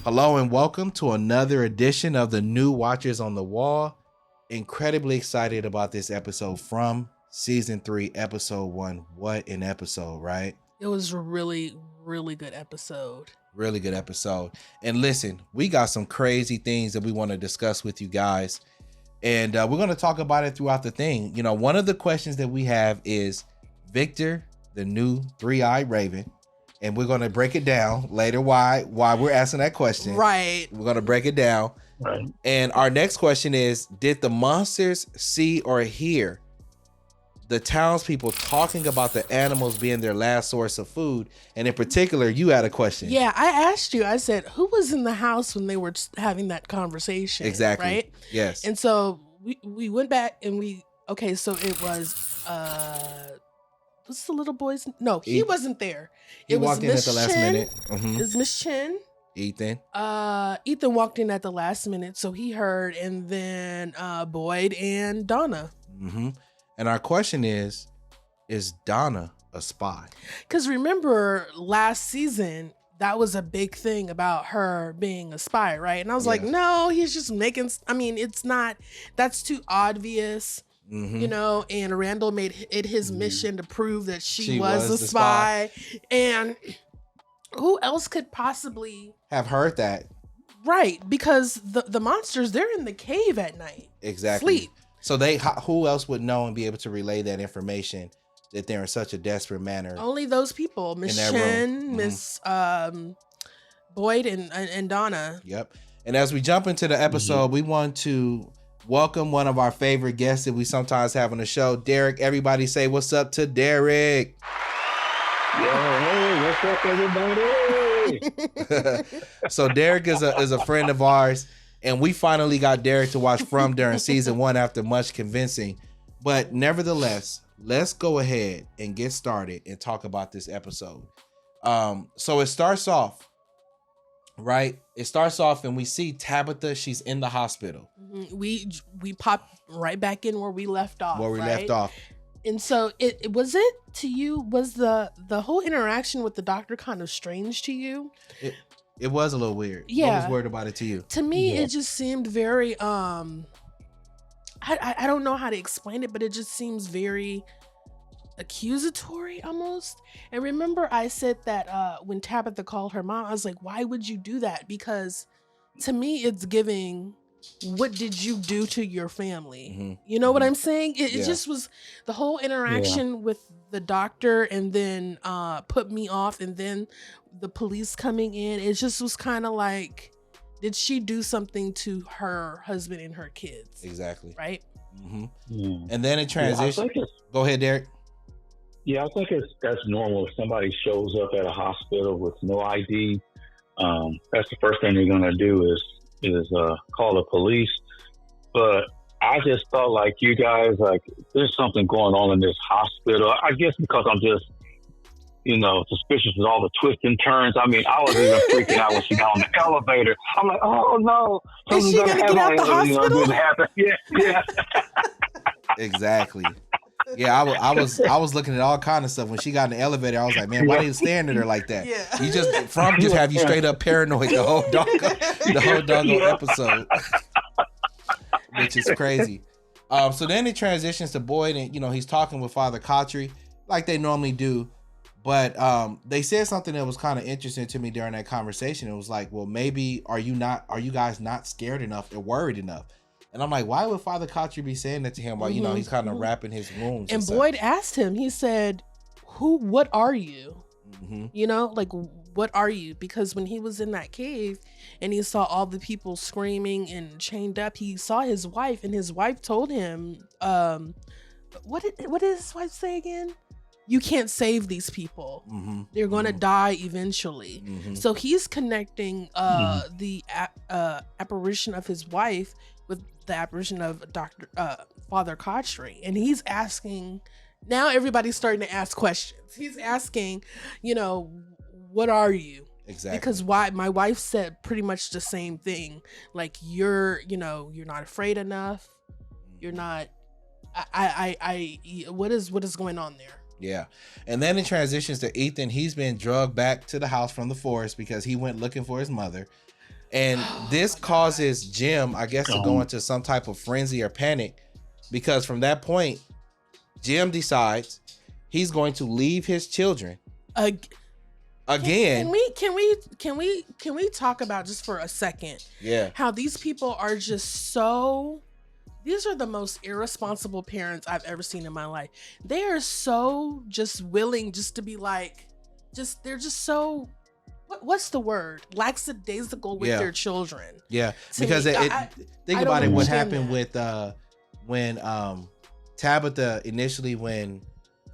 Hello and welcome to another edition of the New Watchers on the Wall. Incredibly excited about this episode from season 3, episode 1. What an episode, right? It was a really, really good episode. Really good episode. And listen, we got some crazy things that we want to discuss with you guys. And we're going to talk about it throughout the thing. You know, one of the questions that we have is Victor, the new three-eyed raven. And we're going to break it down later why we're asking that question. Right. We're going to break it down. Right. And our next question is, did the monsters see or hear the townspeople talking about the animals being their last source of food? And in particular, you had a question. Yeah, I asked you, I said, who was in the house when they were having that conversation? Exactly. Right? Yes. And so we went back and so it was, what's the little boy's? No, he wasn't there. He walked in at the last minute. Mm-hmm. Is Miss Chin? Ethan. Ethan walked in at the last minute, so he heard, and then Boyd and Donna. Mm-hmm. And our question is Donna a spy? Because remember last season, that was a big thing about her being a spy, right? And I was like, no, he's just making, it's not, that's too obvious. Mm-hmm. You know, and Randall made it his mission to prove that she was a spy. And who else could possibly have heard that? Right, because the monsters, they're in the cave at night. Exactly. Sleep. So who else would know and be able to relay that information that they're in such a desperate manner? Only those people, Miss Shen, Miss Boyd, and Donna. Yep. And as we jump into the episode, we want to welcome one of our favorite guests that we sometimes have on the show, Derek. Everybody say what's up to Derek. Yo, hey, what's up, everybody? So Derek is a friend of ours, and we finally got Derek to watch From during season 1 after much convincing. But nevertheless, let's go ahead and get started and talk about this episode. So it starts off, right? It starts off and we see Tabitha. She's in the hospital. Mm-hmm. We pop right back in where we left off. Left off. And so was the whole interaction with the doctor kind of strange to you? It was a little weird. Yeah. What was weird about it to you? To me, it just seemed very I don't know how to explain it, but it just seems very accusatory almost. And remember I said that when Tabitha called her mom, I was like, why would you do that? Because to me it's giving, what did you do to your family? Mm-hmm. You know what I'm saying? It just was the whole interaction with the doctor, and then put me off, and then the police coming in. It just was kind of like, did she do something to her husband and her kids? Exactly. Right? Mm-hmm. Yeah. And then it transitions. Go ahead, Derek. Yeah, I think that's normal. If somebody shows up at a hospital with no ID, that's the first thing they're going to do is call the police. But I just felt like you guys, like, there's something going on in this hospital. I guess because I'm just, suspicious with all the twists and turns. I mean, I was even freaking out when she got on the elevator. I'm like, oh no, is she gonna get out the hospital? Yeah. Exactly. Yeah, I was looking at all kind of stuff when she got in the elevator. I was like, man, why are you staring at her like that? Yeah. You just have you straight up paranoid the whole doggone episode, which is crazy. So then it transitions to Boyd, and he's talking with Father Khatri like they normally do, but they said something that was kind of interesting to me during that conversation. It was like, well, maybe are you guys not scared enough or worried enough? And I'm like, why would Father Khatri be saying that to him while, he's kind of wrapping his wounds? And Boyd asked him, he said, what are you? Mm-hmm. Like, what are you? Because when he was in that cave and he saw all the people screaming and chained up, he saw his wife, and his wife told him, what did his wife say again? You can't save these people. Mm-hmm. They're going to die eventually. Mm-hmm. So he's connecting the apparition of his wife with the apparition of Father Khatri, and he's asking. Now everybody's starting to ask questions. He's asking, what are you? Exactly. Because why? My wife said pretty much the same thing. Like, you're not afraid enough. You're not. What is going on there? Yeah. And then it transitions to Ethan. He's been drugged back to the house from the forest because he went looking for his mother. And this causes Jim, I guess, to go into some type of frenzy or panic, because from that point, Jim decides he's going to leave his children again. Can we talk about, just for a second, how these people are just so, these are the most irresponsible parents I've ever seen in my life. They are so just willing just to be like, they're just so, what's the word? Lackadaisical with their children. Yeah, because think about it. What happened with when Tabitha initially, when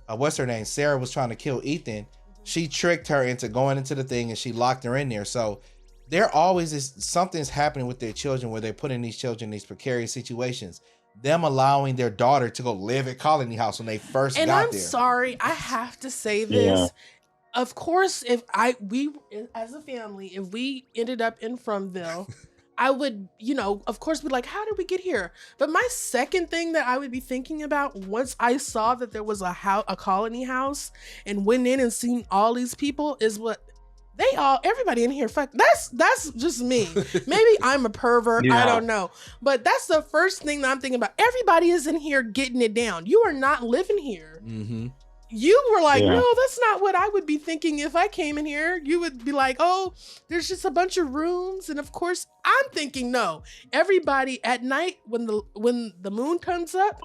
what's her name, Sarah was trying to kill Ethan, she tricked her into going into the thing and she locked her in there. So there always is something's happening with their children where they're putting these children in these precarious situations. Them allowing their daughter to go live at Colony House when they first got there. And I'm sorry, I have to say this. Yeah. Of course, if we as a family, if we ended up in Fromville, I would, of course, be like, how did we get here? But my second thing that I would be thinking about once I saw that there was a Colony House and went in and seen all these people is what everybody in here, that's just me. Maybe I'm a pervert. Yeah. I don't know. But that's the first thing that I'm thinking about. Everybody is in here getting it down. You are not living here. Mm-hmm. You were like, no, that's not what I would be thinking if I came in here. You would be like, oh, there's just a bunch of rooms. And of course, I'm thinking, no, everybody at night when the moon comes up,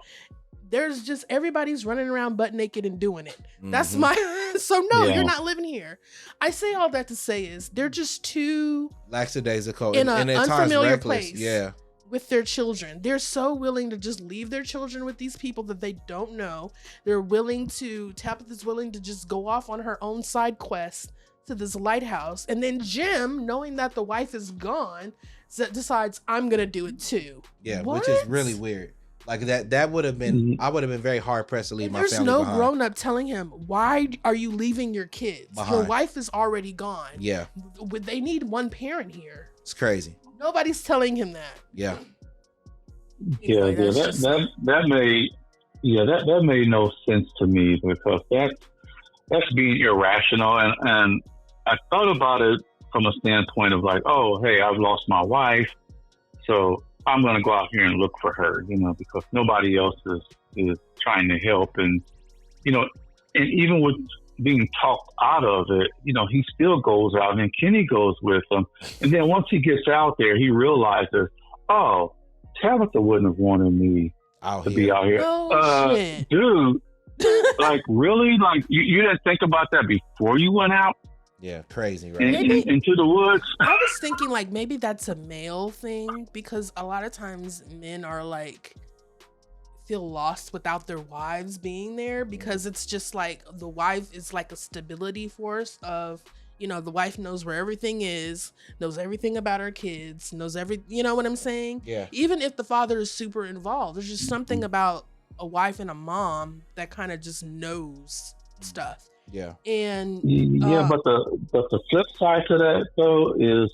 there's just everybody's running around butt naked and doing it. Mm-hmm. That's you're not living here. I say all that to say is they're just too lackadaisical in an unfamiliar place. Yeah. With their children. They're so willing to just leave their children with these people that they don't know. Tabitha's willing to just go off on her own side quest to this lighthouse. And then Jim, knowing that the wife is gone, decides, I'm going to do it too. Yeah, what? Which is really weird. Like that would have been, I would have been very hard pressed to leave my family behind. There's no grown up telling him, why are you leaving your kids? Behind. Your wife is already gone. Yeah. They need one parent here. It's crazy. Nobody's telling him that. Yeah. Anyway, that made no sense to me, because that's being irrational, and I thought about it from a standpoint of like, oh, hey, I've lost my wife, so I'm going to go out here and look for her, because nobody else is trying to help, and and even with being talked out of it, he still goes out, and Kenny goes with him. And then once he gets out there, he realizes, oh, Tabitha wouldn't have wanted me to be out here. Oh, shit. Dude, like, really? Like, you didn't think about that before you went out? Yeah, crazy, right? Into the woods? I was thinking, like, maybe that's a male thing, because a lot of times men are like, feel lost without their wives being there, because it's just like the wife is like a stability force of, the wife knows where everything is, knows everything about her kids, knows you know what I'm saying? Yeah. Even if the father is super involved, there's just something about a wife and a mom that kind of just knows stuff. Yeah. And but the flip side to that though is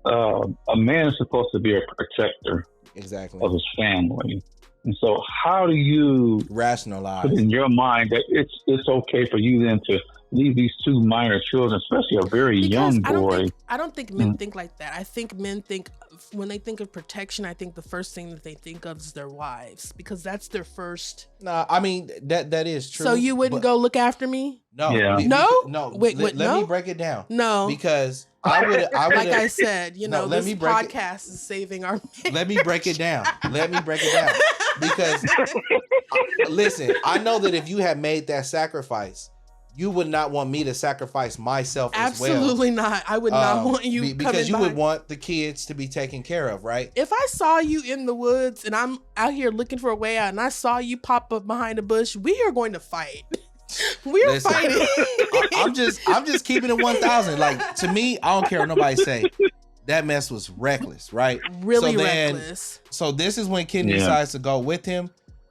a man is supposed to be a protector of his family. And so how do you rationalize put in your mind that it's okay for you then to leave these two minor children, especially a very young boy? I don't think men think like that. I think men think, when they think of protection, I think the first thing that they think of is their wives, because that's their first. Nah, I mean, that is true. So you wouldn't go look after me? No. Yeah. No? Wait, let no? me break it down. No. Because I would like I said, this podcast is saving our Let me break it down. Because listen, I know that if you had made that sacrifice, you would not want me to sacrifice myself as well. Absolutely not. I would not want you because you would want the kids to be taken care of, right? If I saw you in the woods and I'm out here looking for a way out and I saw you pop up behind a bush, we are going to fight. We're fighting. I'm just keeping it 1,000. Like, to me, I don't care what nobody say. That mess was reckless, right? Really reckless. So this is when Kenny decides to go with him.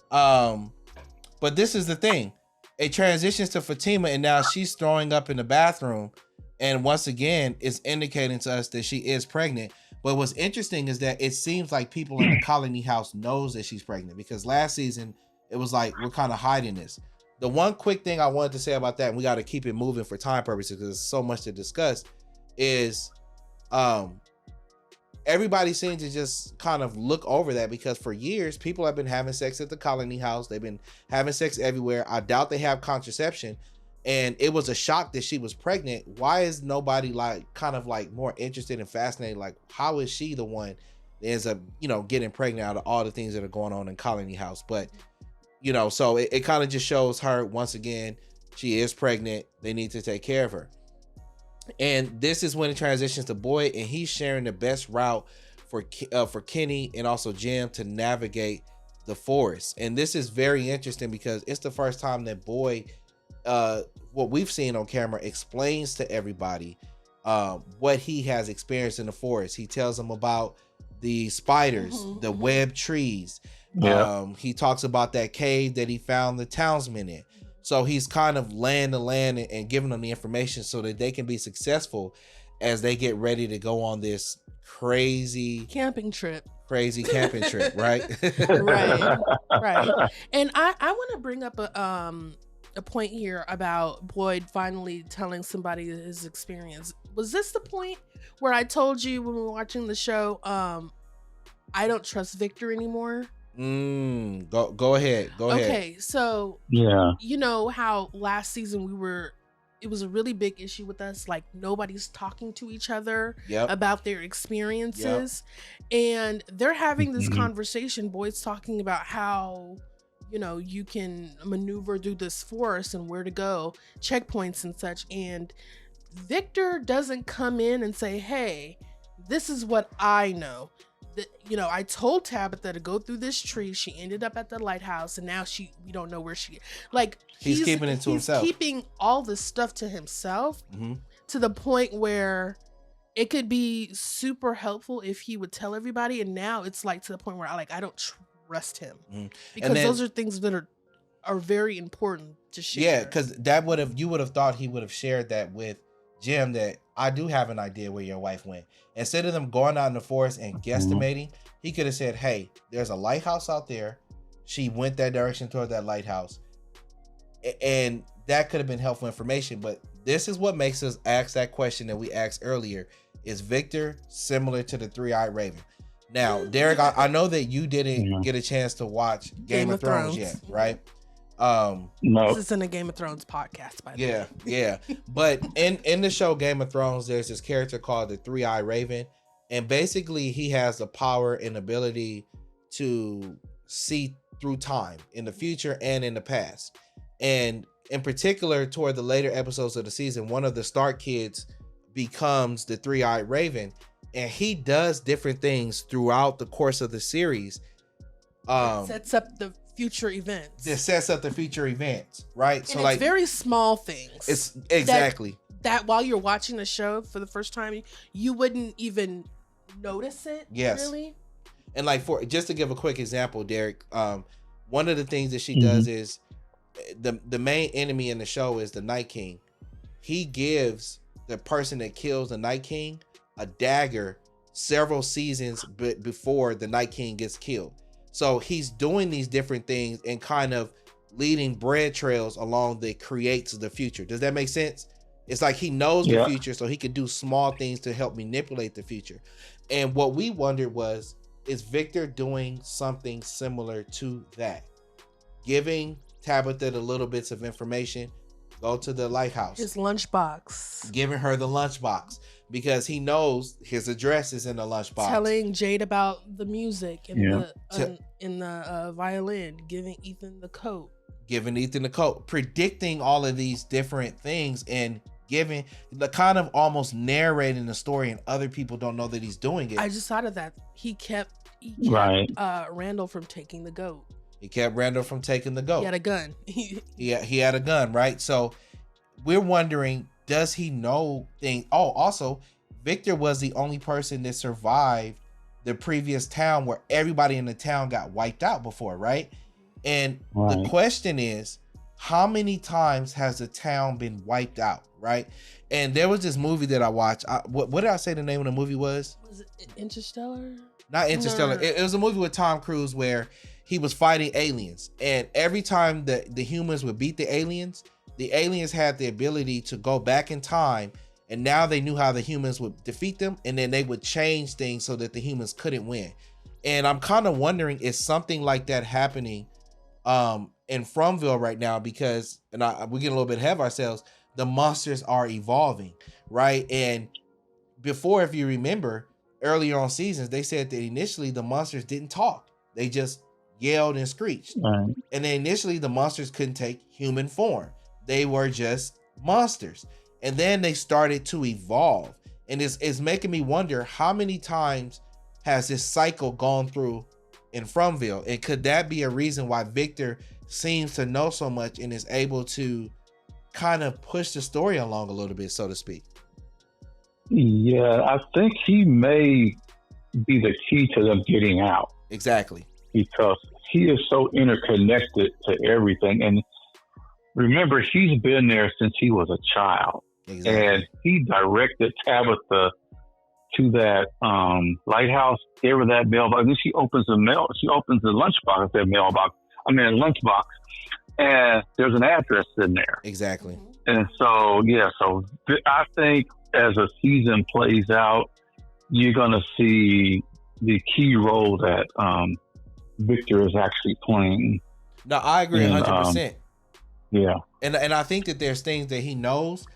But this is the thing. It transitions to Fatima, and now she's throwing up in the bathroom. And once again, it's indicating to us that she is pregnant. But what's interesting is that it seems like people in the Colony House knows that she's pregnant, because last season, it was like, we're kind of hiding this. The one quick thing I wanted to say about that, and we got to keep it moving for time purposes because there's so much to discuss, is everybody seems to just kind of look over that, because for years people have been having sex at the colony house. They've been having sex everywhere. I doubt they have contraception. And it was a shock that she was pregnant. Why is nobody like kind of like more interested and fascinated? Like, how is she the one that ends up, you know, getting pregnant out of all the things that are going on in Colony House? But, you know, so it kind of just shows her once again, she is pregnant. They need to take care of her. And this is when it transitions to Boyd, and he's sharing the best route for Kenny and also Jim to navigate the forest. And this is very interesting because it's the first time that Boyd, what we've seen on camera, explains to everybody what he has experienced in the forest. He tells them about the spiders, the web trees. He talks about that cave that he found the townsmen in. So he's kind of laying the land and giving them the information so that they can be successful as they get ready to go on this crazy camping trip, right? right. And I want to bring up a point here about Boyd finally telling somebody his experience. Was this the point where I told you when we were watching the show, I don't trust Victor anymore? Go ahead. Okay, so yeah, you know how last season it was a really big issue with us, like nobody's talking to each other about their experiences. And they're having this conversation. Boyd's talking about how, you know, you can maneuver through this forest and where to go, checkpoints and such. And Victor doesn't come in and say, hey, this is what I know. You know, I told Tabitha to go through this tree. She ended up at the lighthouse, and now we don't know where she is. Like, he's keeping it to himself. He's keeping all this stuff to himself to the point where it could be super helpful if he would tell everybody. And now it's like to the point where I don't trust him because those are things that are very important to share. Yeah, because you would have thought he would have shared that with Jim, that I do have an idea where your wife went. Instead of them going out in the forest and guesstimating, he could have said, hey, there's a lighthouse out there. She went that direction toward that lighthouse. And that could have been helpful information. But this is what makes us ask that question that we asked earlier. Is Victor similar to the three-eyed raven? Now, Derek, I know that you didn't get a chance to watch Game of Thrones yet, right? No. This isn't a Game of Thrones podcast, by the way. Yeah. But in the show Game of Thrones, there's this character called the Three-Eyed Raven, and basically he has the power and ability to see through time in the future and in the past. And in particular, toward the later episodes of the season, one of the Stark kids becomes the Three-Eyed Raven, and he does different things throughout the course of the series. Sets up the future events. This sets up the future events, right? And so it's very small things. It's exactly that while you're watching the show for the first time, you wouldn't even notice it. Yes. Really. And like, for just to give a quick example, Derek, one of the things that she does is the main enemy in the show is the Night King. He gives the person that kills the Night King a dagger several seasons before the Night King gets killed. So he's doing these different things and kind of leading bread trails along that creates the future. Does that make sense? It's like he knows the future, so he can do small things to help manipulate the future. And what we wondered was, is Victor doing something similar to that? Giving Tabitha the little bits of information, go to the lighthouse. His lunchbox. Giving her the lunchbox. Because he knows his address is in the lunchbox. Telling Jade about the music and the violin. Giving Ethan the coat. Predicting all of these different things and giving the kind of almost narrating the story, and other people don't know that he's doing it. I just thought of that. He kept Randall from taking the goat. He kept Randall from taking the goat. He had a gun. He had a gun, right? So we're wondering, does he know things? Oh, also, Victor was the only person that survived the previous town where everybody in the town got wiped out before, right? And the question is, how many times has the town been wiped out, right? And there was this movie that I watched. What did I say the name of the movie was? Was it Interstellar? Not Interstellar. No. It was a movie with Tom Cruise where he was fighting aliens. And every time the humans would beat the aliens had the ability to go back in time And now they knew how the humans would defeat them, and then they would change things so that the humans couldn't win. And I'm kind of wondering, is something like that happening in Fromville right now? Because, and we're getting a little bit ahead of ourselves, the monsters are evolving, right? And before, if you remember, earlier on seasons, they said that initially the monsters didn't talk. They just yelled and screeched. Right. And then initially the monsters couldn't take human form. They were just monsters. And then they started to evolve. And it's making me wonder, how many times has this cycle gone through in Fromville? And could that be a reason why Victor seems to know so much and is able to kind of push the story along a little bit, so to speak? Yeah, I think he may be the key to them getting out. Exactly. Because he is so interconnected to everything. And remember, he's been there since he was a child. Exactly. And he directed Tabitha to that lighthouse, gave her that mailbox. And then she opens the lunchbox, lunchbox, and there's an address in there. Exactly. And so, I think as a season plays out, you're going to see the key role that Victor is actually playing. No, I agree 100%. Yeah. And I think that there's things that he knows.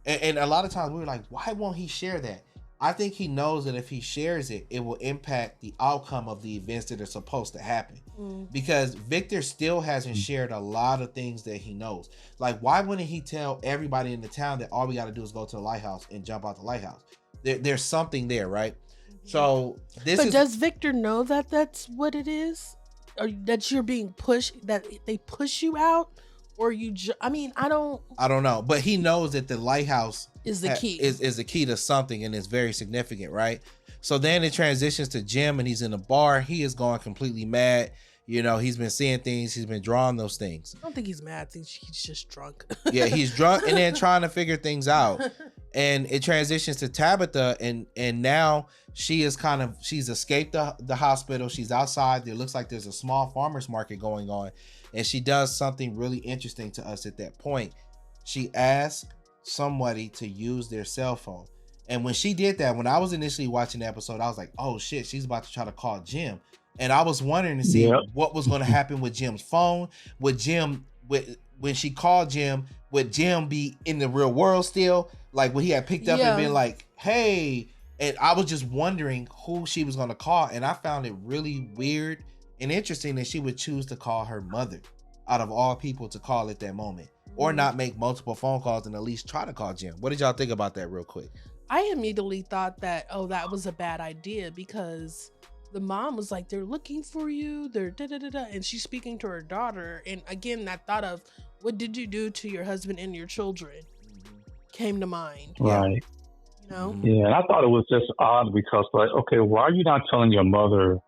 And a lot of times we were like, why won't he share that? I think he knows that if he shares it, it will impact the outcome of the events that are supposed to happen. Because Victor still hasn't shared a lot of things that he knows. Like, why wouldn't he tell everybody in the town that all we got to do is go to the lighthouse and jump out the lighthouse? There's something there, right? So does Victor know that that's what it is? Or that you're being pushed, that they push you out? Or I don't know. But he knows that the lighthouse is the key. Is the key to something, and it's very significant, right? So then it transitions to Jim, and he's in a bar. He is going completely mad. You know, he's been seeing things. He's been drawing those things. I don't think he's mad. I think he's just drunk. Yeah, he's drunk and then trying to figure things out. And it transitions to Tabitha, and now she's escaped the hospital. She's outside. It looks like there's a small farmer's market going on. And she does something really interesting to us at that point. She asks somebody to use their cell phone. And when she did that, when I was initially watching the episode, I was like, oh shit, she's about to try to call Jim. And I was wondering to see what was going to happen with Jim's phone. When she called Jim, would Jim be in the real world still? Like, when he had picked up and been like, hey. And I was just wondering who she was going to call. And I found it really weird and interesting that she would choose to call her mother out of all people to call at that moment, or not make multiple phone calls and at least try to call Jim. What did y'all think about that real quick? I immediately thought that, that was a bad idea, because the mom was like, they're looking for you, they're da-da-da-da, and she's speaking to her daughter. And again, that thought of, what did you do to your husband and your children came to mind. Right. You know? Yeah, and I thought it was just odd because, like, okay, why are you not telling your mother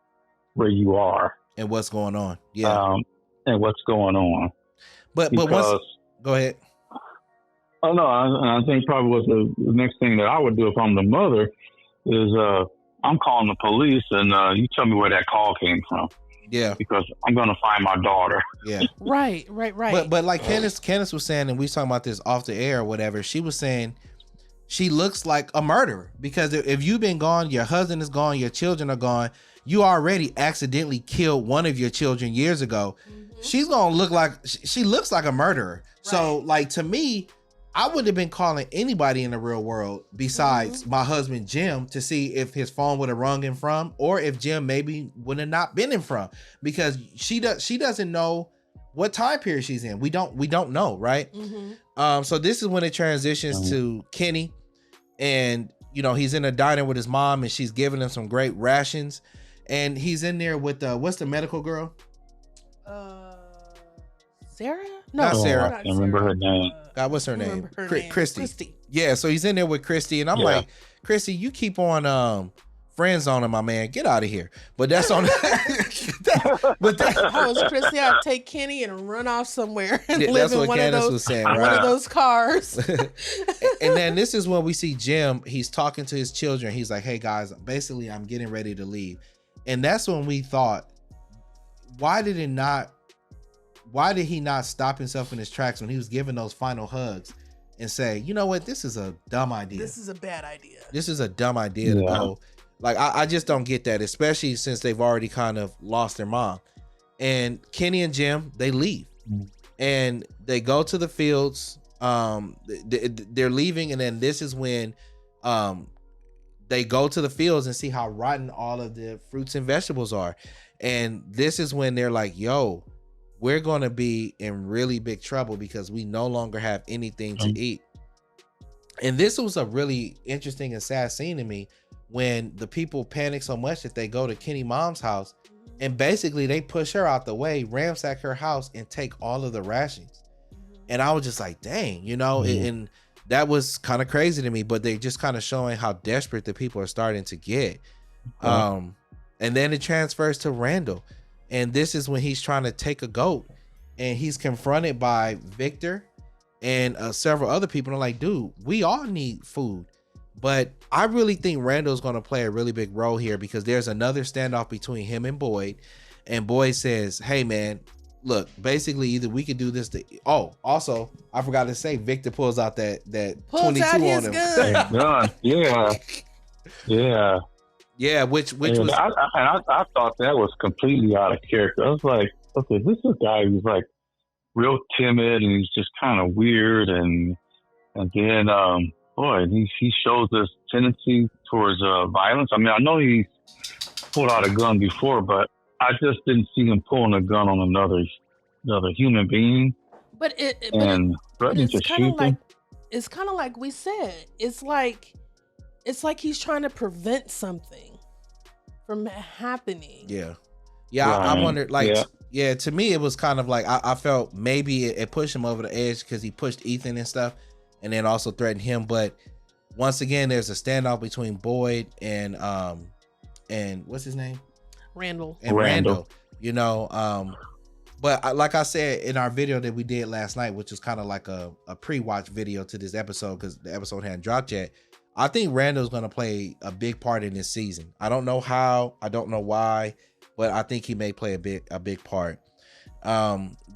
where you are? And what's going on? Yeah. And what's going on. But go ahead. Oh, no, I think probably was the next thing that I would do if I'm the mother is I'm calling the police and you tell me where that call came from. Yeah. Because I'm going to find my daughter. Yeah. Right. But like Candace was saying, and we was talking about this off the air or whatever, she was saying she looks like a murderer, because if you've been gone, your husband is gone, your children are gone, you already accidentally killed one of your children years ago. She's going to look like, she looks like a murderer. Right. So like, to me, I wouldn't have been calling anybody in the real world besides my husband, Jim, to see if his phone would have rung in from, or if Jim maybe would have not been in from, because she doesn't know what time period she's in. We don't know. Right. So this is when it transitions to Kenny, and, you know, he's in a diner with his mom and she's giving him some great rations, and he's in there with what's the medical girl? Sarah? No, not Sarah. I can't remember her name. God, what's her name? Christy. Yeah, so he's in there with Christy, and I'm like, Christy, you keep on friend zoning my man. Get out of here. But that's on. I was Christy. I'd take Kenny and run off somewhere and live in one of those cars. And then this is when we see Jim. He's talking to his children. He's like, hey guys, basically I'm getting ready to leave. And that's when we thought, why did he not stop himself in his tracks when he was giving those final hugs and say, you know what, this is a dumb idea. This is a bad idea. This is a dumb idea to go. Like, I just don't get that, especially since they've already kind of lost their mom. And Kenny and Jim, they leave. And they go to the fields. They're leaving, and then this is when they go to the fields and see how rotten all of the fruits and vegetables are. And this is when they're like, yo, we're going to be in really big trouble because we no longer have anything to eat. And this was a really interesting and sad scene to me when the people panic so much that they go to Kenny mom's house and basically they push her out the way, ransack her house, and take all of the rations. And I was just like, dang, you know, and that was kind of crazy to me, but they just kind of showing how desperate the people are starting to get. And then it transfers to Randall. And this is when he's trying to take a goat and he's confronted by Victor and several other people. And like, dude, we all need food. But I really think Randall's going to play a really big role here because there's another standoff between him and Boyd. And Boyd says, hey, man, look, basically either we could do this. Also, I forgot to say, Victor pulls out that 22 on him. Gun. Yeah. Yeah, which was... I thought that was completely out of character. I was like, okay, this is a guy who's like real timid and he's just kind of weird. And then, he shows this tendency towards violence. I mean, I know he's pulled out a gun before, but I just didn't see him pulling a gun on another human being. But it's kind of like we said. It's like he's trying to prevent something from happening. Yeah. I wondered, to me, it was kind of like, I felt maybe it pushed him over the edge because he pushed Ethan and stuff and then also threatened him. But once again, there's a standoff between Boyd and what's his name? Randall. You know, but like I said in our video that we did last night, which was kind of like a pre-watch video to this episode because the episode hadn't dropped yet, I think Randall's going to play a big part in this season. I don't know how, I don't know why, but I think he may play a big part.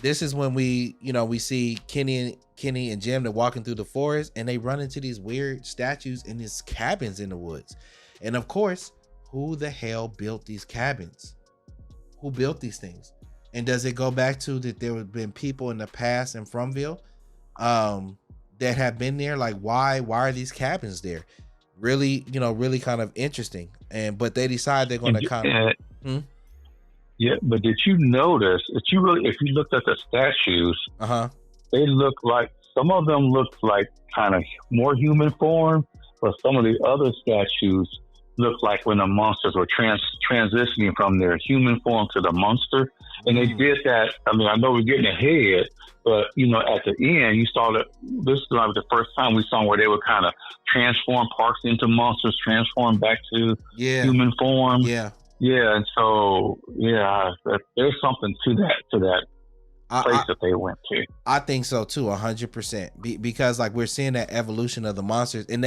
This is when we see Kenny and Jim, they're walking through the forest and they run into these weird statues in these cabins in the woods. And of course, who the hell built these cabins? Who built these things? And does it go back to that there have been people in the past in Frumville that have been there? Like, why are these cabins there? Really, really kind of interesting. But they decide they're going to kind of... Yeah, but did you notice, if you looked at the statues, they look like, some of them look like kind of more human form, but some of the other statues look like when the monsters were transitioning from their human form to the monster. And they did that. I mean, I know we're getting ahead, but, at the end, you saw that this was like the first time we saw where they would kind of transform parks into monsters, transform back to human form. Yeah, and so there's something to that place that they went to. I think so too, 100%. Because like we're seeing that evolution of the monsters, and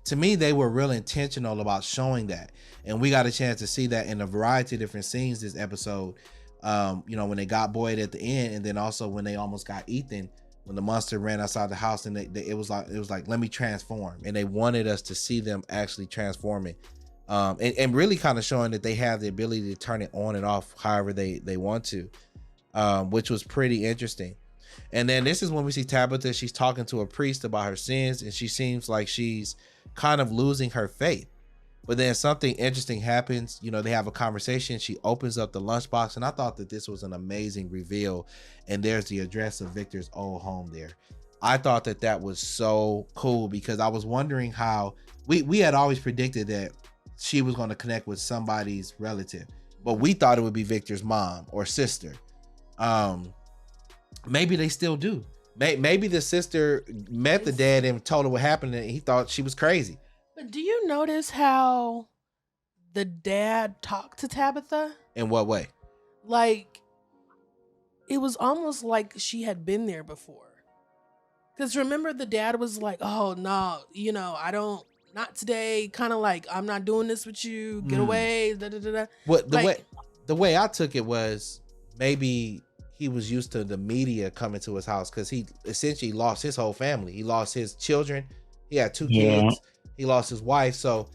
to me they were real intentional about showing that, and we got a chance to see that in a variety of different scenes this episode. When they got Boyd at the end, and then also when they almost got Ethan, when the monster ran outside the house, and it was like let me transform, and they wanted us to see them actually transforming. And really kind of showing that they have the ability to turn it on and off however they want to, which was pretty interesting. And then this is when we see Tabitha. She's talking to a priest about her sins, and she seems like she's kind of losing her faith. But then something interesting happens. They have a conversation. She opens up the lunchbox, and I thought that this was an amazing reveal. And there's the address of Victor's old home there. I thought that was so cool because I was wondering how we had always predicted that she was going to connect with somebody's relative, but we thought it would be Victor's mom or sister. Maybe they still do. Maybe the sister met the dad and told her what happened, and he thought she was crazy. But do you notice how the dad talked to Tabitha? In what way? Like, it was almost like she had been there before. Because remember, the dad was like, oh, no, I don't, not today. Kind of like, I'm not doing this with you. Get away. Da, da, da, da. What the way I took it was maybe he was used to the media coming to his house, because he essentially lost his whole family. He lost his children. He had 2 kids. He lost his wife. So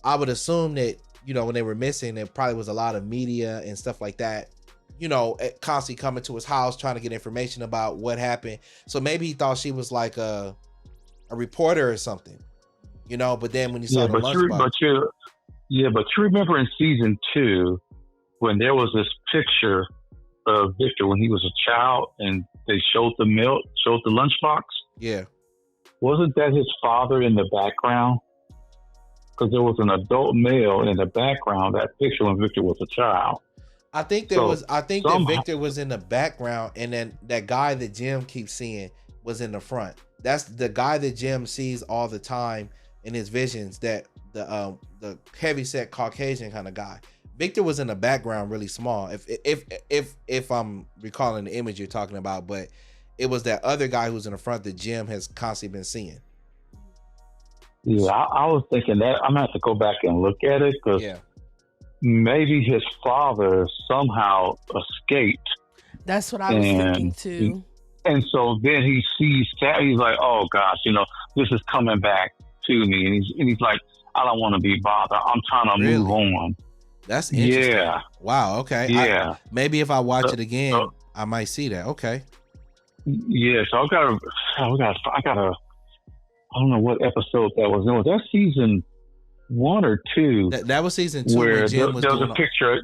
I would assume that, you know, when they were missing, there probably was a lot of media and stuff like that, you know, constantly coming to his house trying to get information about what happened. So maybe he thought she was like a reporter or something, you know. But then when you saw the lunchbox, but you remember in season 2 when there was this picture of Victor when he was a child, and they showed the milk, showed the lunchbox. Yeah, wasn't that his father in the background? Because there was an adult male in the background, that picture when Victor was a child. I think that Victor was in the background, and then that guy that Jim keeps seeing was in the front. That's the guy that Jim sees all the time in his visions, that the heavyset Caucasian kind of guy. Victor was in the background, really small, if I'm recalling the image you're talking about, but it was that other guy who's in the front that Jim has constantly been seeing. Yeah, I was thinking that I'm gonna have to go back and look at it, because maybe his father somehow escaped. That's what I was thinking too. And so then he sees that, he's like, "Oh gosh, you know, this is coming back to me," and he's like, "I don't want to be bothered. I'm trying to move on." That's interesting. Yeah. Wow. Okay. Yeah. Maybe if I watch it again, I might see that. Okay. Yeah. So I don't know what episode that was. Was that season 1 or 2? That was season 2 where Jim was doing a picture.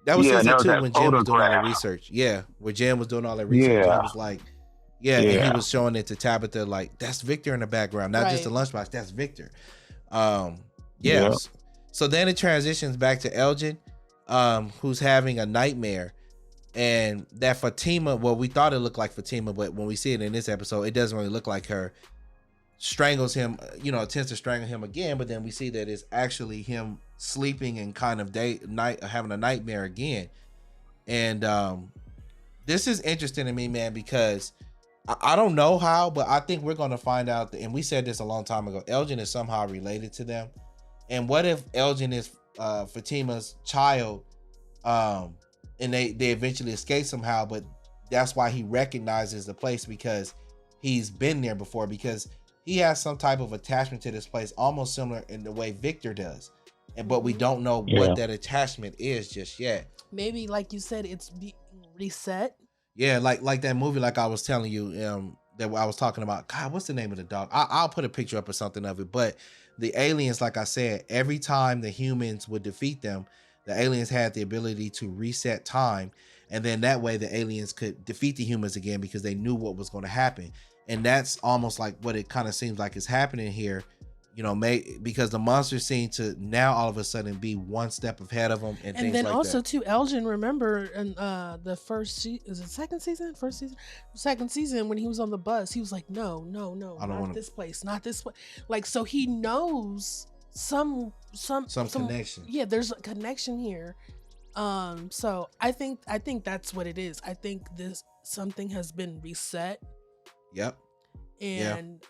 That was season 2 when Jim was doing all the research. Yeah, where Jim was doing all that research. He was like, and he was showing it to Tabitha, like, that's Victor in the background, not just a lunchbox. That's Victor. So then it transitions back to Elgin, who's having a nightmare, and that Fatima. Well, we thought it looked like Fatima, but when we see it in this episode, it doesn't really look like her. Strangles him, you know, attempts to strangle him again, but then we see that it's actually him sleeping and kind of having a nightmare again. And this is interesting to me, man, because I don't know how, but I think we're going to find out and we said this a long time ago, Elgin is somehow related to them. And what if Elgin is Fatima's child, and they eventually escape somehow, but that's why he recognizes the place, because he's been there before, because he has some type of attachment to this place, almost similar in the way Victor does. But we don't know what that attachment is just yet. Maybe, like you said, it's reset. Yeah, like that movie, like I was telling you, that I was talking about. God, what's the name of the dog? I'll put a picture up or something of it. But the aliens, like I said, every time the humans would defeat them, the aliens had the ability to reset time. And then that way the aliens could defeat the humans again, because they knew what was going to happen. And that's almost like what it kind of seems like is happening here, you know, because the monsters seem to now all of a sudden be one step ahead of them, and things then like also that. Too, Elgin, remember in the second season when he was on the bus, he was like, no, I don't want this place, not this way. Like, so he knows some connection. Yeah, there's a connection here. So I think that's what it is. I think something has been reset. Yep. And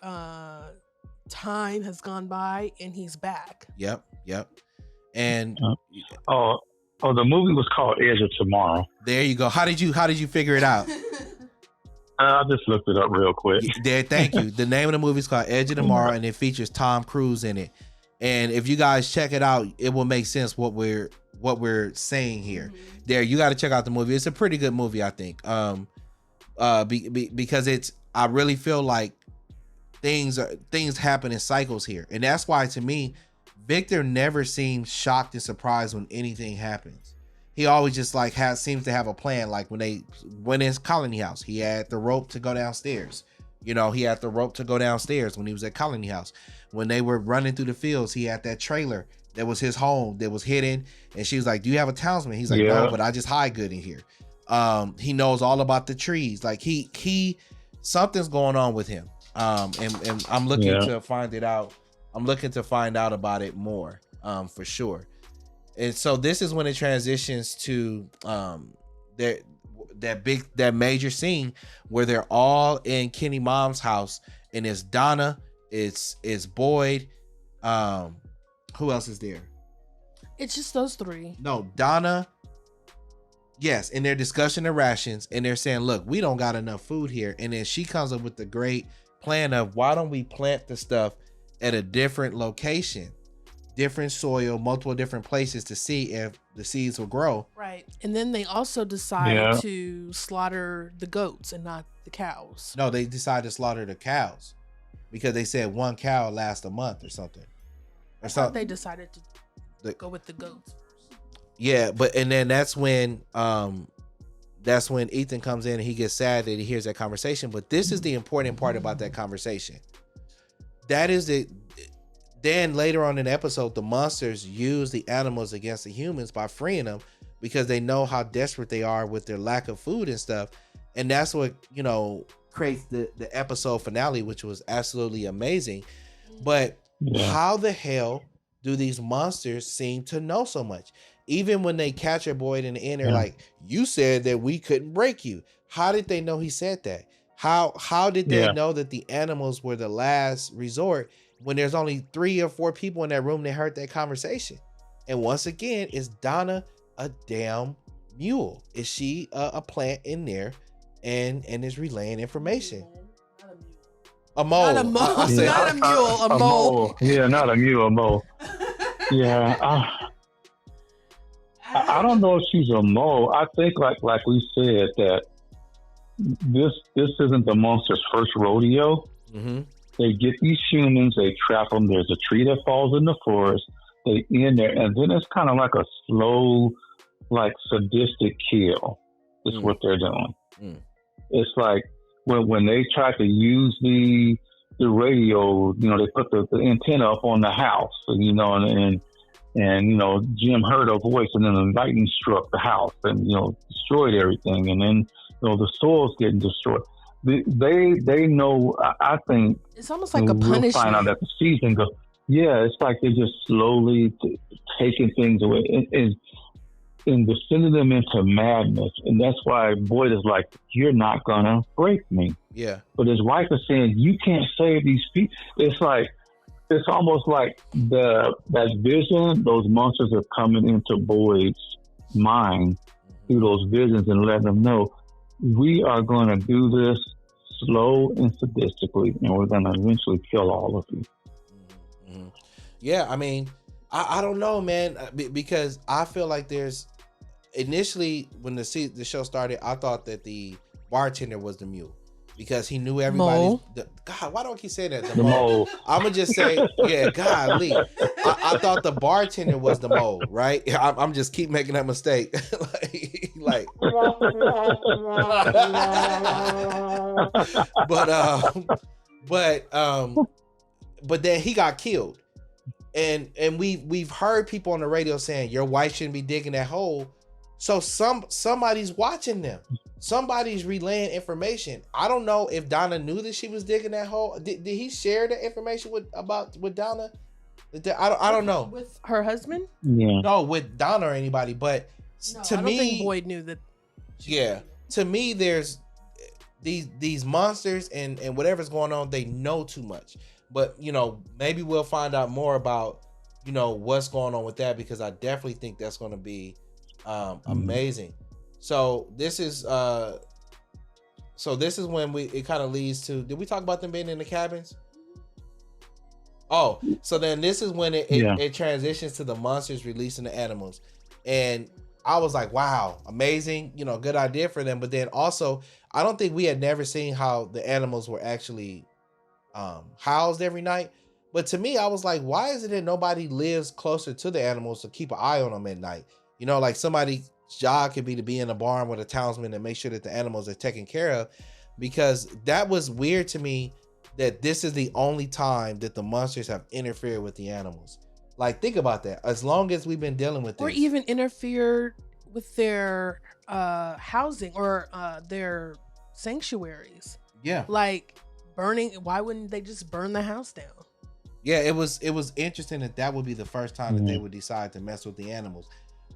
time has gone by and he's back. Yep. And the movie was called Edge of Tomorrow. There you go. How did you figure it out? I just looked it up real quick. Thank you. The name of the movie is called Edge of Tomorrow, and it features Tom Cruise in it. And if you guys check it out, it will make sense what we're saying here. Mm-hmm. There, you got to check out the movie. It's a pretty good movie, I think. Because I really feel like things happen in cycles here, and that's why, to me, Victor never seems shocked and surprised when anything happens. He always just seems to have a plan. Like when they went in his colony house, he had the rope to go downstairs. You know, he had the rope to go downstairs when he was at colony house. When they were running through the fields, he had that trailer that was his home that was hidden, and she was like, "Do you have a townsman?" He's like, "No, but I just hide good in here." He knows all about the trees. Like he something's going on with him. And I'm looking to find it out. I'm looking to find out about it more, for sure. And so this is when it transitions to that major scene where they're all in Kenny mom's house, and it's Donna, it's Boyd. Who else is there? It's just those three. No, Donna. Yes, and they're discussing the rations, and they're saying, look, we don't got enough food here. And then she comes up with the great plan of, why don't we plant the stuff at a different location, different soil, multiple different places to see if the seeds will grow. Right. And then they also decide to slaughter the goats and not the cows. No, they decided to slaughter the cows because they said one cow lasts a month or something. I thought they decided to go with the goats. Yeah, but and then that's when Ethan comes in and he gets sad that he hears that conversation. But this is the important part about that conversation. That is it. Then later on in the episode, the monsters use the animals against the humans by freeing them because they know how desperate they are with their lack of food and stuff. And that's what, creates the episode finale, which was absolutely amazing. But how the hell do these monsters seem to know so much? Even when they capture Boyd in the end, they're like, you said that we couldn't break you. How did they know he said that? How did they know that the animals were the last resort when there's only 3 or 4 people in that room that heard that conversation? And once again, is Donna a damn mule? Is she a plant in there and is relaying information? A mole. Not a mole. Not a mule. A mole. Yeah, not a mule. A mole. Yeah. I don't know if she's a mole. I think, like we said, that this isn't the monster's first rodeo. Mm-hmm. They get these humans, they trap them. There's a tree that falls in the forest. They in there, and then it's kind of like a slow, like sadistic kill. Is what they're doing. It's like when they try to use the radio. They put the antenna up on the house, and Jim heard a voice, and then the lightning struck the house and destroyed everything, and then the soil's getting destroyed. They know. I think it's almost like a punishment. We'll find out that the season goes. Yeah, it's like they're just slowly taking things away and descending them into madness, and that's why Boyd is like, "You're not gonna break me." Yeah. But his wife is saying, "You can't save these people." It's almost like that vision. Those monsters are coming into Boyd's mind through those visions and letting them know, we are going to do this slow and sadistically, and we're going to eventually kill all of you. Mm-hmm. Yeah, I mean, I don't know, man, because I feel like there's initially when the show started, I thought that the bartender was the mule. Because he knew everybody. God, why don't he say that? The mole. I'm gonna just say, yeah, golly. I thought the bartender was the mole, right? I'm just keep making that mistake. But then he got killed, and we've heard people on the radio saying your wife shouldn't be digging that hole. So somebody's watching them. Somebody's relaying information. I don't know if Donna knew that she was digging that hole. Did he share the information with Donna? I don't know. With her husband? Yeah. No, with Donna or anybody. But to me, I don't think Boyd knew that. Yeah. To me, there's these monsters and whatever's going on. They know too much. But maybe we'll find out more about what's going on with that, because I definitely think that's going to be amazing. So this is when it kind of leads to, did we talk about them being in the cabins? Oh, so then this is when it transitions to the monsters releasing the animals. And I was like, wow, amazing, good idea for them. But then also, I don't think we had never seen how the animals were actually housed every night. But to me, I was like, why is it that nobody lives closer to the animals to keep an eye on them at night? Like somebody's job could be to be in a barn with a townsman and make sure that the animals are taken care of, because that was weird to me that this is the only time that the monsters have interfered with the animals. Like, think about that. As long as we've been dealing with this. Or even interfered with their housing or their sanctuaries. Yeah. Like burning. Why wouldn't they just burn the house down? Yeah, it was interesting that would be the first time that they would decide to mess with the animals.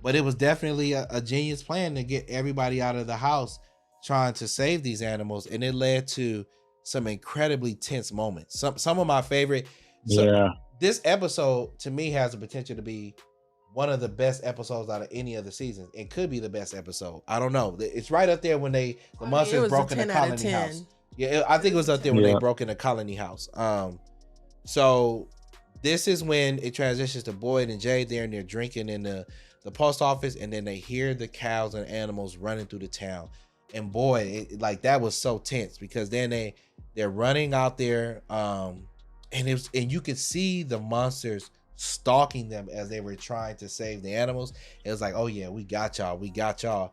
But it was definitely a genius plan to get everybody out of the house trying to save these animals. And it led to some incredibly tense moments. Some of my favorite. This episode, to me, has the potential to be one of the best episodes out of any of the seasons. It could be the best episode. I don't know. It's right up there when the monsters broke in the colony house. Yeah, I think it was up there when they broke in the colony house. So this is when it transitions to Boyd and Jade there, and they're drinking in the post office, and then they hear the cows and animals running through the town. And boy, that was so tense, because then they're running out there, and you could see the monsters stalking them as they were trying to save the animals. It was like, oh yeah, we got y'all.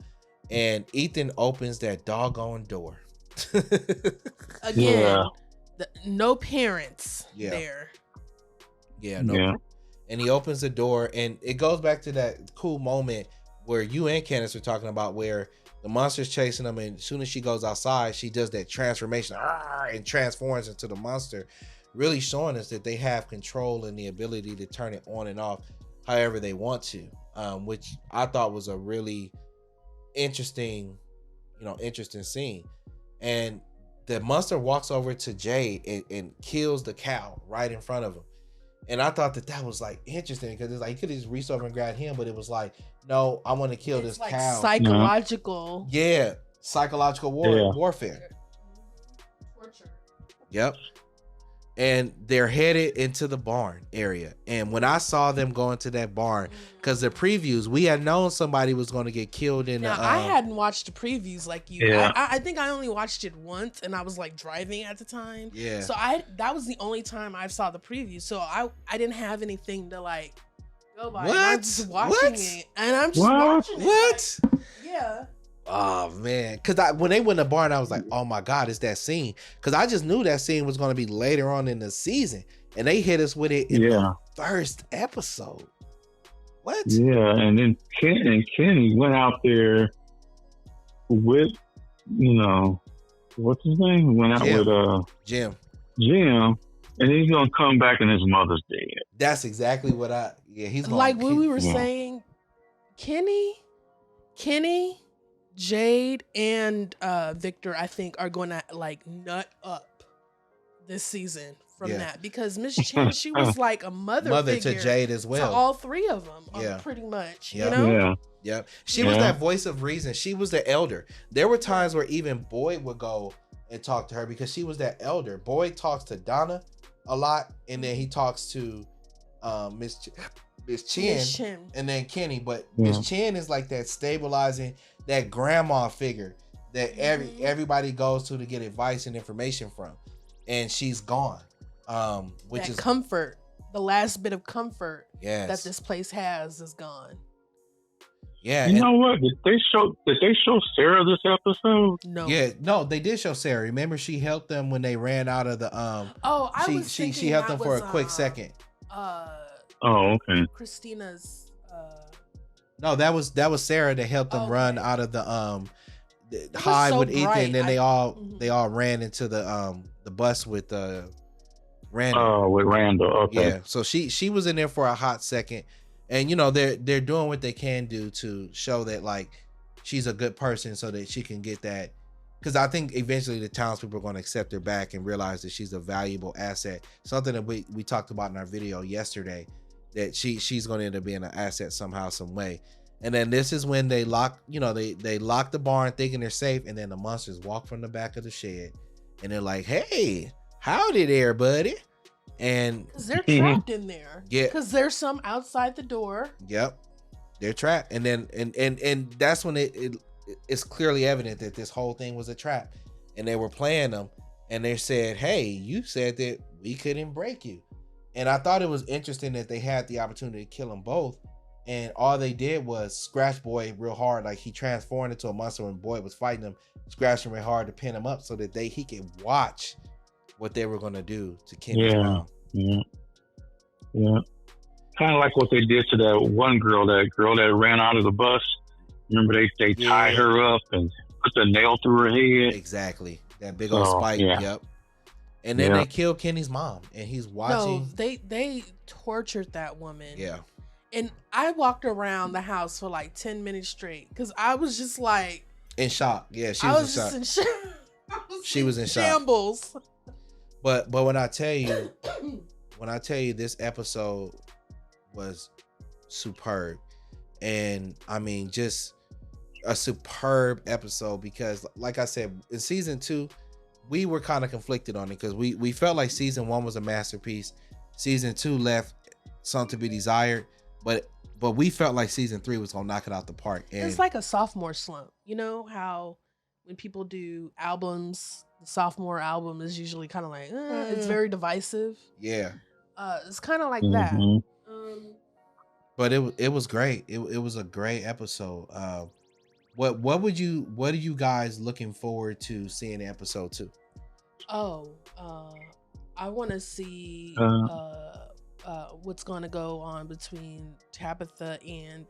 And Ethan opens that doggone door. Again, no parents there. Yeah, no. Yeah. And he opens the door, and it goes back to that cool moment where you and Candace were talking about, where the monster's chasing them, and as soon as she goes outside, she does that transformation and transforms into the monster, really showing us that they have control and the ability to turn it on and off however they want to, which I thought was a really interesting scene. And the monster walks over to Jade and kills the cow right in front of him. And I thought that was like interesting, because it's like he could have just reached over and grabbed him, but it was like, no, I want to kill this cow. Psychological. Yeah, psychological warfare. Torture. Yep. And they're headed into the barn area. And when I saw them go into that barn, because the previews, we had known somebody was going to get killed in now, I hadn't watched the previews like you. Yeah. I think I only watched it once, and I was like driving at the time. Yeah. So that was the only time I saw the preview. So I didn't have anything to like go by. What? I'm just watching it. And I'm just watching it. What? Like, yeah. Oh man, because when they went in the barn, I was like, "Oh my God, it's that scene!" Because I just knew that scene was going to be later on in the season, and they hit us with it in the first episode. What? Yeah, and then Kenny went out there with, what's his name? He went out with Jim, and he's gonna come back and his mother's dead. That's exactly what he's gonna, like what we were saying. Kenny. Jade and Victor, I think, are going to like nut up this season from that, because Miss Chen, she was like a mother figure to Jade as well, to all three of them, pretty much. Yep. You know, yeah. She was that voice of reason. She was the elder. There were times where even Boyd would go and talk to her, because she was that elder. Boyd talks to Donna a lot, and then he talks to Miss Chen, and then Kenny. But Miss Chen is like that stabilizing, that grandma figure that everybody goes to get advice and information from, and she's gone. Which is comfort. The last bit of comfort that this place has is gone. Yeah. You know what? Did they show Sarah this episode? No. Yeah, no, they did show Sarah. Remember, she helped them when they ran out of the she helped them for a quick second. Oh, okay. Christina's. No, that was Sarah that helped them run out of the hide with Ethan, and then they all ran into the bus with Randall. Oh, with Randall. Okay. Yeah, so she was in there for a hot second, and they're doing what they can do to show that like she's a good person, so that she can get that. Because I think eventually the townspeople are going to accept her back and realize that she's a valuable asset. Something that we talked about in our video yesterday, that she's going to end up being an asset somehow, some way. And then this is when they lock the barn thinking they're safe, and then the monsters walk from the back of the shed, and they're like, "Hey, howdy there, buddy." And because they're trapped in there. Yeah. Because there's some outside the door. Yep. They're trapped. And then and that's when it's clearly evident that this whole thing was a trap, and they were playing them, and they said, "Hey, you said that we couldn't break you." And I thought it was interesting that they had the opportunity to kill them both, and all they did was scratch Boyd real hard. Like, he transformed into a monster when Boyd was fighting him, scratched him real hard to pin him up so that he could watch what they were going to do to Kenny's mom. Yeah. Kind of like what they did to that one girl, that ran out of the bus. Remember, they tied her up and put the nail through her head. Exactly. That big old spike. Yeah. Yep. And then they killed Kenny's mom, and he's watching. No, they tortured that woman. Yeah. And I walked around the house for like 10 minutes straight, because I was just like in shock. Yeah, she was in shock. She was in shambles. But when I tell you, this episode was superb. And I mean, just a superb episode, because like I said, in season 2, we were kind of conflicted on it because we felt like season 1 was a masterpiece. Season 2 left some to be desired, but we felt like season 3 was gonna knock it out the park. And it's like a sophomore slump. You know how when people do albums, the sophomore album is usually kind of like it's very divisive. Yeah, it's kind of like that. But it was great. It was a great episode. What are you guys looking forward to seeing in episode 2? I want to see what's going to go on between Tabitha and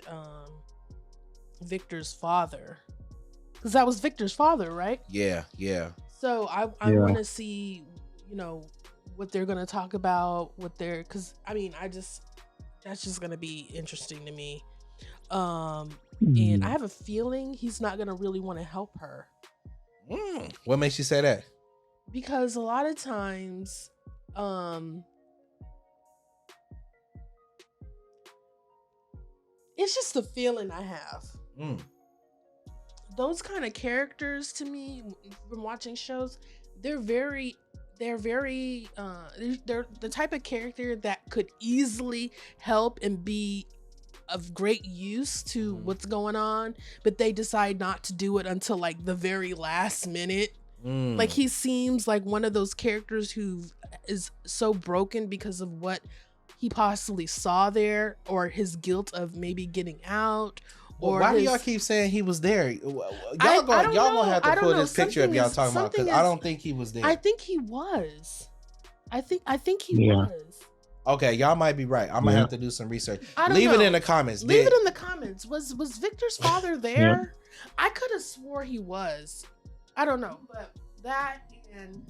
Victor's father, because that was Victor's father, right? Yeah. So I want to see, what they're going to talk about, because I mean, that's just going to be interesting to me. And I have a feeling he's not going to really want to help her. What makes you say that? Because a lot of times, it's just the feeling I have. Those kind of characters, to me, from watching shows, they're the type of character that could easily help and be of great use to what's going on, but they decide not to do it until like the very last minute. Like, he seems like one of those characters who is so broken because of what he possibly saw there, or his guilt of maybe getting out. Well, why do y'all keep saying he was there? Y'all gonna have to pull this picture up y'all talking about, because I don't think he was there. I think he was. I think he was. Okay, y'all might be right. I'm gonna have to do some research. Leave it in the comments. Leave it in the comments. Was Victor's father there? I could have swore he was. I don't know, but that and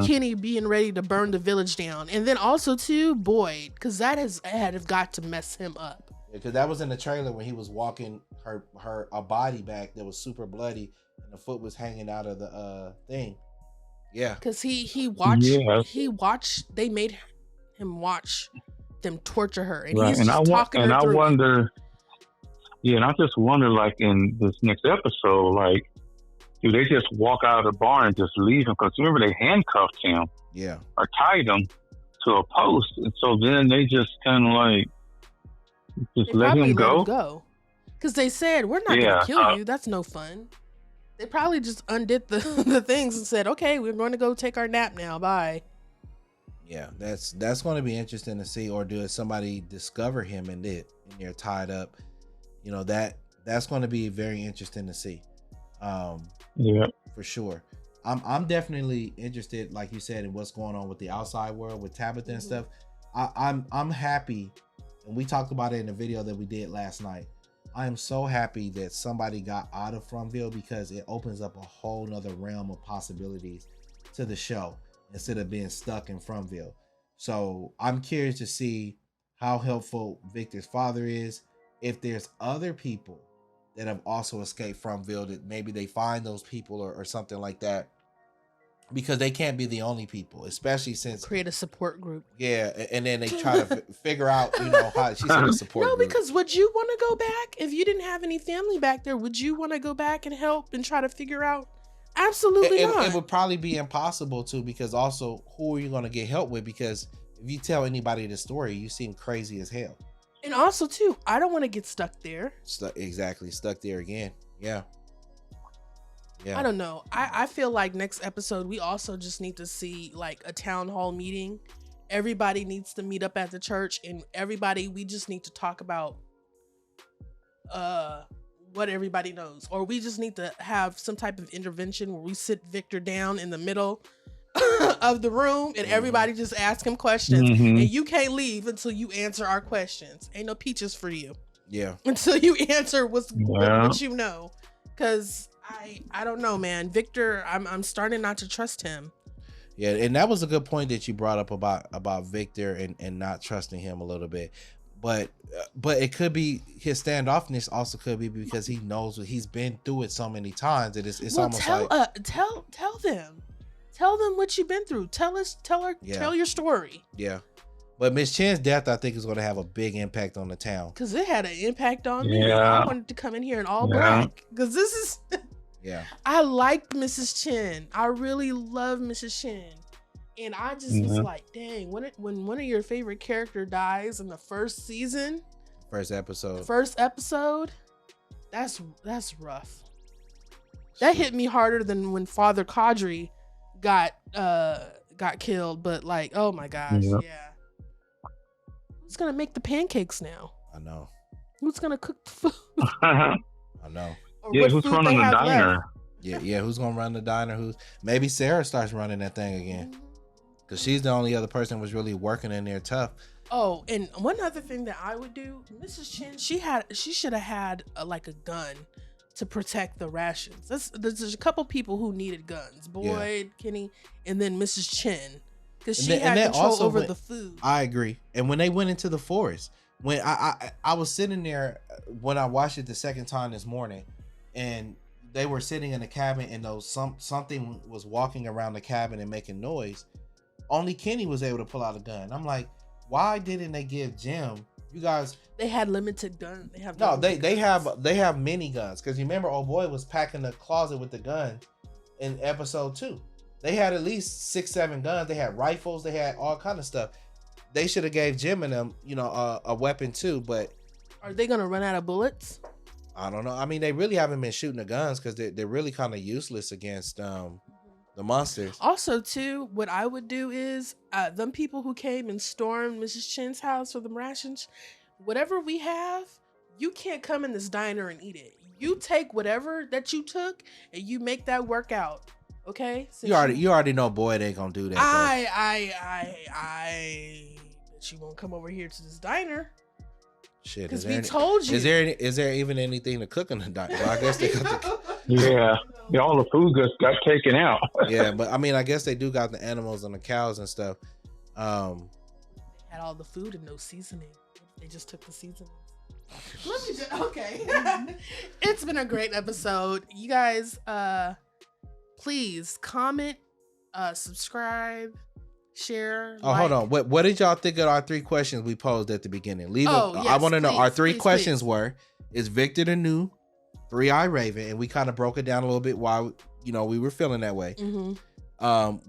Kenny being ready to burn the village down, and then also too Boyd, because that had got to mess him up. Because that was in the trailer when he was walking a body back that was super bloody, and the foot was hanging out of the thing. Yeah, because he watched. They made him watch them torture her, and he's just talking her through. And I just wonder, like, in this next episode, like, do they just walk out of the bar and just leave him? Because remember, they handcuffed him, or tied him to a post, and so then they just kind of like just let him go. Because they said, we're not going to kill you. That's no fun. They probably just undid the things and said, okay, we're going to go take our nap now. Bye. Yeah, that's going to be interesting to see. Or does somebody discover him and they're tied up? That's going to be very interesting to see. For sure. I'm definitely interested, like you said, in what's going on with the outside world with Tabitha and stuff. I'm happy, and we talked about it in the video that we did last night. I am so happy that somebody got out of Fromville, because it opens up a whole nother realm of possibilities to the show instead of being stuck in Fromville. So I'm curious to see how helpful Victor's father is. If there's other people that have also escaped Fromville, that maybe they find those people or something like that, because they can't be the only people, especially since create a support group. Yeah, and then they try to figure out, how she said a support group. No, because would you want to go back if you didn't have any family back there? Would you want to go back and help and try to figure out? Absolutely not. It would probably be impossible to, because also, who are you going to get help with? Because if you tell anybody the story, you seem crazy as hell. And also too, I don't want to get stuck there. Stuck there again. Yeah. I don't know. I feel like next episode we also just need to see like a town hall meeting. Everybody needs to meet up at the church, and we just need to talk about what everybody knows, or we just need to have some type of intervention where we sit Victor down in the middle of the room and everybody just ask him questions, and you can't leave until you answer our questions. Ain't no peaches for you. Yeah. Until you answer what you know. Because I don't know, man. Victor, I'm starting not to trust him. Yeah, and that was a good point that you brought up about Victor and not trusting him a little bit. But it could be his standoffness also could be because he knows he's been through it so many times that it's almost like tell them what you've been through. Tell your story. Yeah. But Miss Chen's death, I think, is going to have a big impact on the town. Because it had an impact on me. I wanted to come in here in all black. Because this is... Yeah. I liked Mrs. Chen. I really love Mrs. Chen. And I just was like, dang, when one of your favorite character dies in the first season... First episode, that's rough. That hit me harder than when Father Khatri got killed. But like, oh my gosh, yeah. Who's gonna make the pancakes now? I know. Who's gonna cook the food? I know. Or who's running the diner? Yeah, who's gonna run the diner? Maybe Sarah starts running that thing again, because she's the only other person that was really working in there tough. Oh, and one other thing that I would do, Mrs. Chen, she should have had a gun to protect the rations. There's a couple people who needed guns, Boyd, Kenny, and then Mrs. Chen, because she had control over the food. I agree. And when they went into the forest, when I was sitting there when I watched it the second time this morning, and they were sitting in the cabin, and something was walking around the cabin and making noise. Only Kenny was able to pull out a gun. I'm like, why didn't they give Jim? You guys, they had limited guns. They have mini guns, because you remember old boy was packing the closet with the gun in episode 2. They had at least 6-7 guns. They had rifles. They had all kind of stuff. They should have gave Jim and them, a weapon too. But are they gonna run out of bullets? I don't know. I mean, they really haven't been shooting the guns because they're really kind of useless against the monsters. Also, too, what I would do is them people who came and stormed Mrs. Chen's house for the rations, whatever we have, you can't come in this diner and eat it. You take whatever that you took and you make that work out. Okay? You already know Boyd ain't gonna do that. I bet you won't come over here to this diner. Shit, because we told you. Is there even anything to cook in the diner? Well, I guess they got all the food got taken out. Yeah, but I mean, I guess they do got the animals and the cows and stuff. They had all the food and no seasoning. They just took the seasoning. Okay. It's been a great episode. You guys, please comment, subscribe, share. Hold on. What did y'all think of our 3 questions we posed at the beginning? I want to know. Our 3 questions were: is Victor the new 3-Eyed Raven? And we kind of broke it down a little bit why we were feeling that way.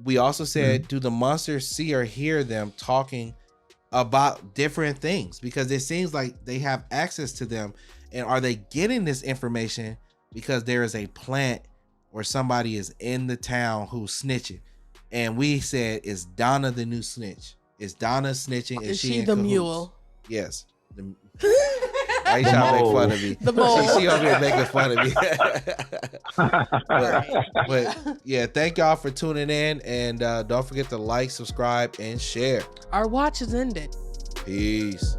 We also said, do the monsters see or hear them talking about different things? Because it seems like they have access to them. And are they getting this information because there is a plant or somebody is in the town who's snitching? And we said, is Donna the new snitch? Is Donna snitching? Is she the mule? Yes. Why you trying to make fun of me? The mole. She over here making fun of me. but yeah, thank y'all for tuning in. And don't forget to like, subscribe, and share. Our watch is ended. Peace.